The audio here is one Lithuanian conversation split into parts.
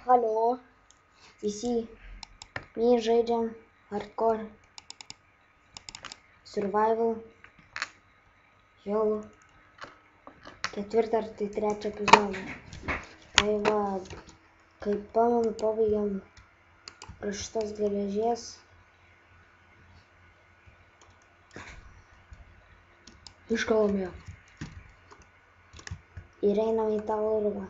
Alio. Visi. Mes žaidžiam hardcore. Survival. Jau 4 ar tai 3 epizodą. Tai va, kaip pamenu, pabaigiam prie šitos geležies. Iškalom ją. Ir einam į tą urvą.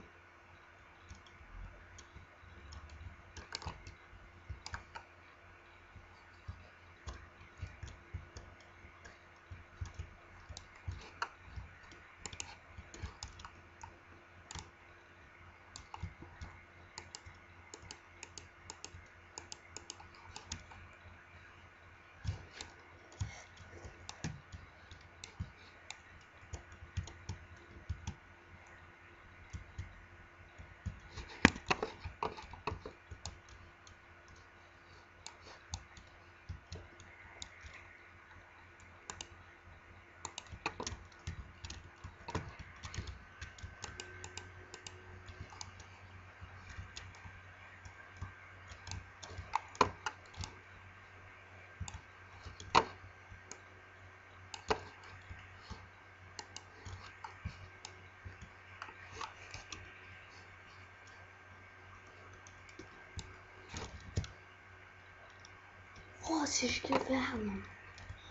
Vos išgyvenom.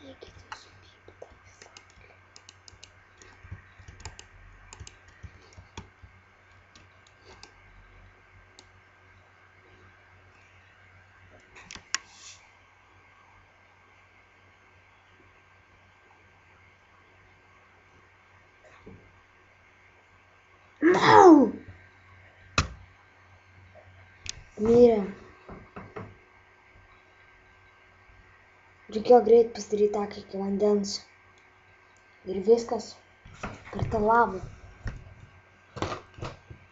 Eikite su pyptais. No! Mirė. Reikėjo greit pasidaryti taką iki vandens. Ir viskas per tą lavą.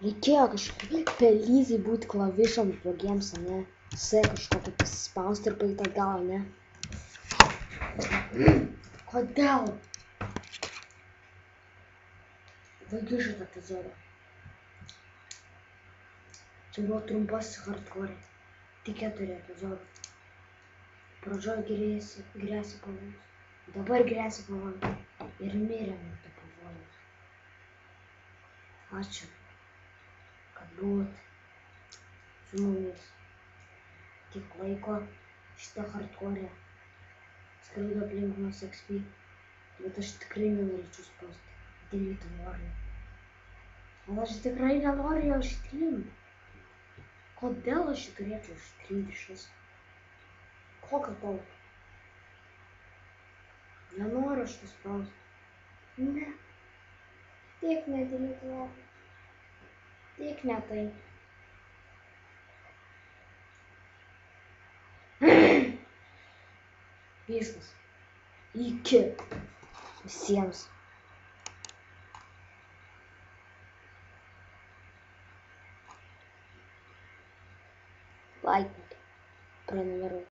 Reikėjo kažkaip pelyzai būti klavišom blogiems, ne? S kažkokį pasispausti ir paeiti atgal, ne? Kodėl? Baigiu šitą epizodą. Čia buvo trumpas hardcore. Tik 4 epizodų. Pradžioj grėsia pavojus. Dabar grėsia pavojus. Ir mirėm nuo to pavojus. Ačiū, kad buvot su mumis. Tiek laiko šitą hardcore. Skraido aplink mus XP. Bet aš tikrai nenorėčiau spausti. Delete warning. O aš tikrai nenoriu jo ištrinti. Kodėl aš jį turėčiau ištrinti iš viso? Kokio tolko? Nenoriu aš to spausti. Ne. Tiek ne delete warning. Tiek ne tai. Viskas. Iki. Visiems. Like. Prenumeruoti.